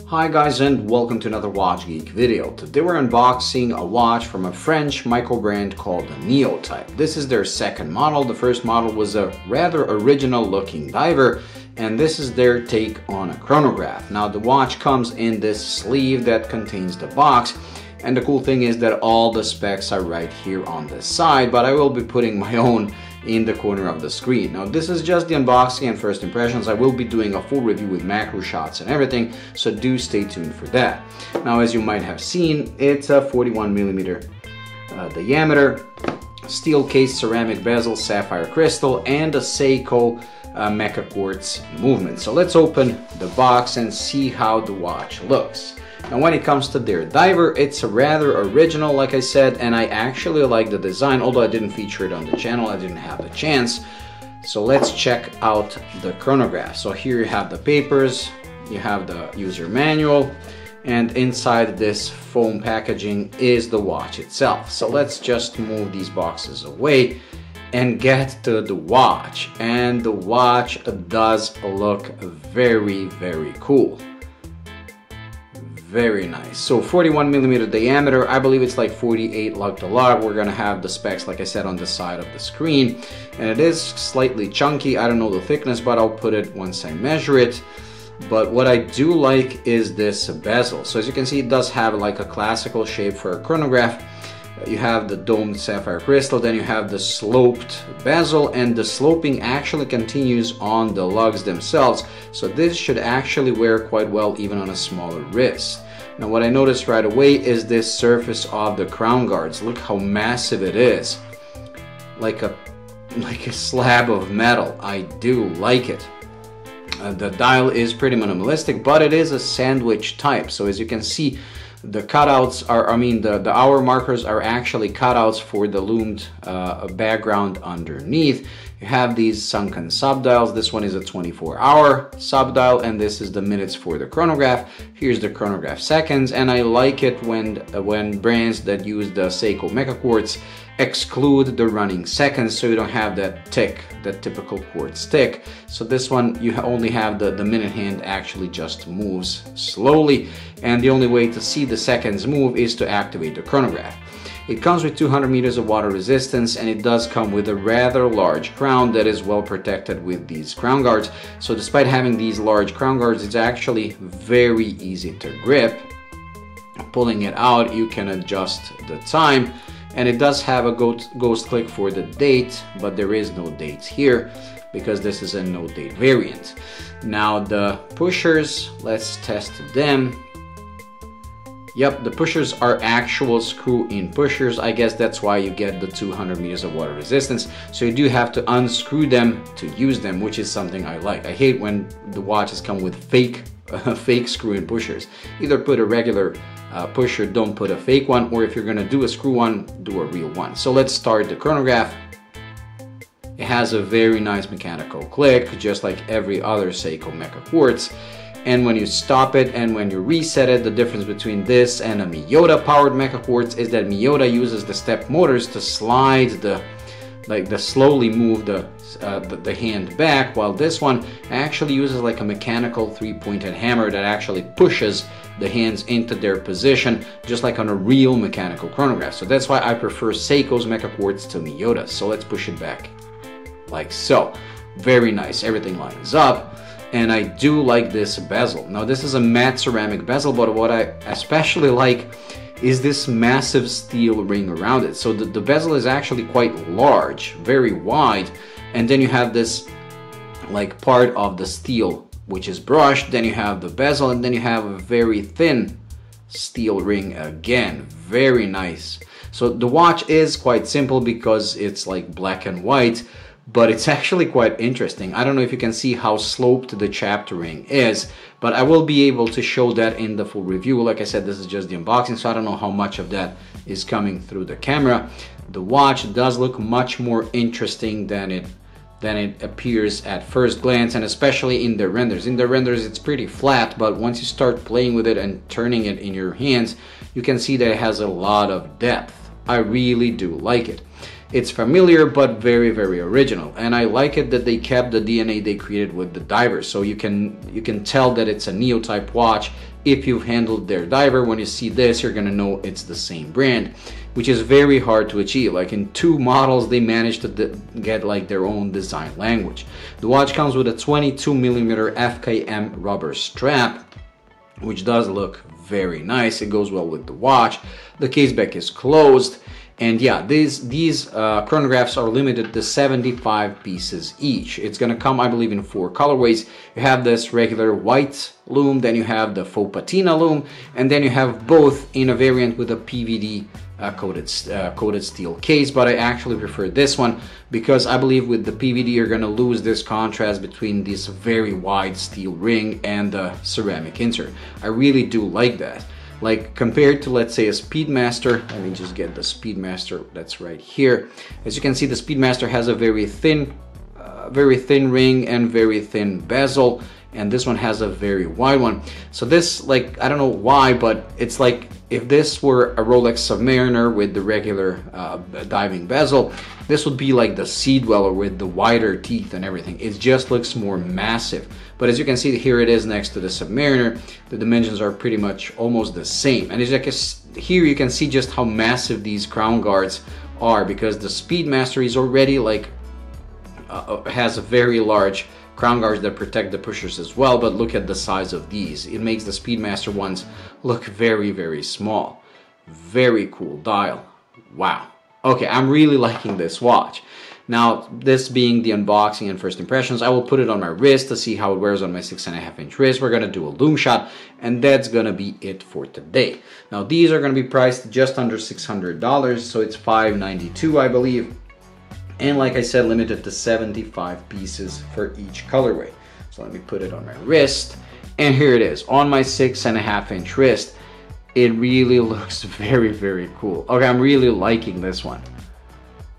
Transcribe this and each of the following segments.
Hi guys, and welcome to another Watch Geek video. Today we're unboxing a watch from a French micro brand called NEOTYPE. This is their second model. The first model was a rather original looking diver, and this is their take on a chronograph. Now the watch comes in this sleeve that contains the box, and the cool thing is that all the specs are right here on the side, but I will be putting my own in the corner of the screen. Now this is just the unboxing and first impressions. I will be doing a full review with macro shots and everything, so do stay tuned for that. Now, as you might have seen, it's a 41mm diameter, steel case, ceramic bezel, sapphire crystal, and a Seiko Mecaquartz movement. So let's open the box and see how the watch looks. Now when it comes to their diver, it's rather original, like I said, and I actually like the design, although I didn't feature it on the channel, I didn't have the chance. So let's check out the chronograph. So here you have the papers, you have the user manual, and inside this foam packaging is the watch itself. So let's just move these boxes away and get to the watch. And the watch does look very, very cool. Very nice. So 41mm diameter, I believe it's like 48 lug to lug. We're gonna have the specs, like I said, on the side of the screen, and it is slightly chunky. I don't know the thickness, but I'll put it once I measure it. But what I do like is this bezel. So as you can see, it does have like a classical shape for a chronograph. You have the domed sapphire crystal, then you have the sloped bezel, and the sloping actually continues on the lugs themselves, so this should actually wear quite well even on a smaller wrist. Now what I noticed right away is this surface of the crown guards. Look how massive it is, like a slab of metal. I do like it. The dial is pretty minimalistic, but it is a sandwich type, so as you can see, the cutouts are, the hour markers are actually cutouts for the loomed background underneath. You have these sunken subdials. This one is a 24-hour subdial, and this is the minutes for the chronograph. Here's the chronograph seconds, and I like it when brands that use the Seiko Mecaquartz exclude the running seconds, so you don't have that tick, that typical quartz tick. So this one, you only have the minute hand actually just moves slowly, and the only way to see the seconds move is to activate the chronograph. It comes with 200 meters of water resistance, and it does come with a rather large crown that is well protected with these crown guards. So despite having these large crown guards, it's actually very easy to grip. Pulling it out, you can adjust the time, and it does have a ghost click for the date, but there is no dates here because this is a no date variant. Now the pushers, let's test them. Yep, the pushers are actual screw-in pushers. I guess that's why you get the 200 meters of water resistance. So you do have to unscrew them to use them, which is something I like. I hate when the watches come with fake screw-in pushers. Either put a regular pusher, don't put a fake one, or if you're gonna do a screw one, do a real one. So let's start the chronograph. It has a very nice mechanical click, just like every other Seiko Mecaquartz. And when you stop it and when you reset it, the difference between this and a Miyota powered Mecaquartz is that Miyota uses the step motors to slide slowly move the hand back, while this one actually uses like a mechanical three-pointed hammer that actually pushes the hands into their position, just like on a real mechanical chronograph. So that's why I prefer Seiko's Mecaquartz to Miyota's. So let's push it back like so. Very nice, everything lines up. And I do like this bezel. Now this is a matte ceramic bezel, but what I especially like is this massive steel ring around it. So the bezel is actually quite large, very wide, and then you have this like part of the steel which is brushed, then you have the bezel, and then you have a very thin steel ring again. Very nice. So the watch is quite simple because it's like black and white, but it's actually quite interesting. I don't know if you can see how sloped the chapter ring is, but I will be able to show that in the full review. Like I said, this is just the unboxing, so I don't know how much of that is coming through the camera. The watch does look much more interesting than it appears at first glance, and especially in the renders. In the renders it's pretty flat, but once you start playing with it and turning it in your hands, you can see that it has a lot of depth. I really do like it. It's familiar but very, very original, and I like it that they kept the DNA they created with the diver, so you can tell that it's a NEOTYPE watch if you've handled their diver, when you see this, you're gonna know it's the same brand, which is very hard to achieve. Like in 2 models, they managed to get like their own design language. The watch comes with a 22mm FKM rubber strap, which does look very nice. It goes well with the watch. The case back is closed. And yeah, these chronographs are limited to 75 pieces each. It's gonna come, I believe, in 4 colorways. You have this regular white loom, then you have the faux patina loom, and then you have both in a variant with a PVD coated steel case. But I actually prefer this one because I believe with the PVD you're gonna lose this contrast between this very wide steel ring and the ceramic insert. I really do like that. Like compared to, let's say, a Speedmaster. Let me just get the Speedmaster that's right here. As you can see, the Speedmaster has a very thin ring and very thin bezel, and this one has a very wide one. So this, like, I don't know why, but it's like if this were a Rolex Submariner with the regular diving bezel, this would be like the Sea Dweller with the wider teeth and everything. It just looks more massive. But as you can see, here it is next to the Submariner. The dimensions are pretty much almost the same. And as you can here, you can see just how massive these crown guards are, because the Speedmaster is already like has a very large crown guards that protect the pushers as well. But look at the size of these. It makes the Speedmaster ones look very, very small. Very cool dial. Wow. Okay, I'm really liking this watch. Now, this being the unboxing and first impressions, I will put it on my wrist to see how it wears on my 6.5-inch wrist. We're gonna do a loom shot, and that's gonna be it for today. Now, these are gonna be priced just under $600, so it's $592, I believe. And like I said, limited to 75 pieces for each colorway. So let me put it on my wrist, and here it is on my 6.5-inch wrist. It really looks very, very cool. Okay, I'm really liking this one.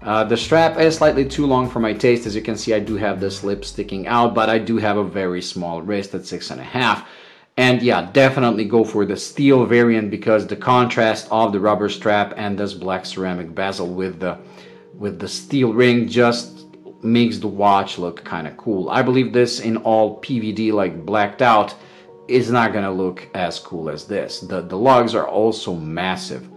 The strap is slightly too long for my taste. As you can see, I do have the slip sticking out, but I do have a very small wrist at 6.5. And yeah, definitely go for the steel variant because the contrast of the rubber strap and this black ceramic bezel with the steel ring just makes the watch look kind of cool. I believe this in all PVD, like blacked out, is not gonna look as cool as this. The lugs are also massive.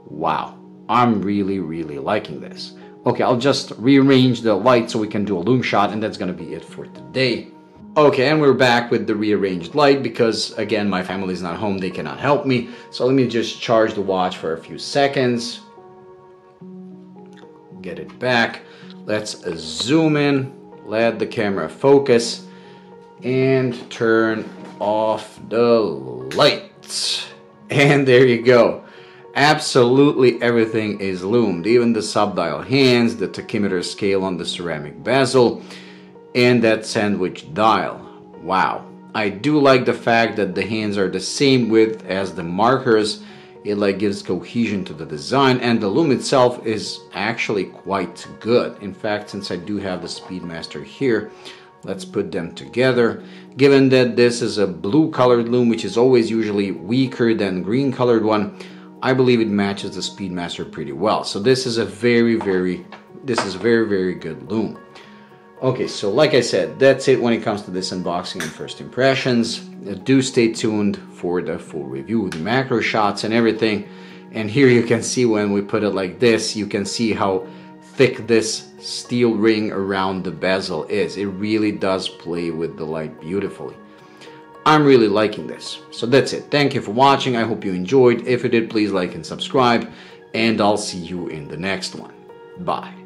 Wow, I'm really, really liking this. Okay, I'll just rearrange the light so we can do a loom shot, and that's gonna be it for today. Okay, and we're back with the rearranged light because, again, my family's not home, they cannot help me. So let me just charge the watch for a few seconds. Get it back. Let's zoom in, let the camera focus, and turn off the lights. And there you go. Absolutely everything is loomed, even the sub-dial hands, the tachymeter scale on the ceramic bezel, and that sandwich dial. Wow. I do like the fact that the hands are the same width as the markers. It like gives cohesion to the design, and the loom itself is actually quite good. In fact, since I do have the Speedmaster here, let's put them together. Given that this is a blue colored loom, which is always usually weaker than green colored one, I believe it matches the Speedmaster pretty well. So this is a very, very good loom. Okay, so like I said, that's it when it comes to this unboxing and first impressions. Do stay tuned for the full review, the macro shots and everything. And here you can see when we put it like this, you can see how thick this steel ring around the bezel is. It really does play with the light beautifully. I'm really liking this. So that's it. Thank you for watching. I hope you enjoyed. If you did, please like and subscribe, and I'll see you in the next one. Bye.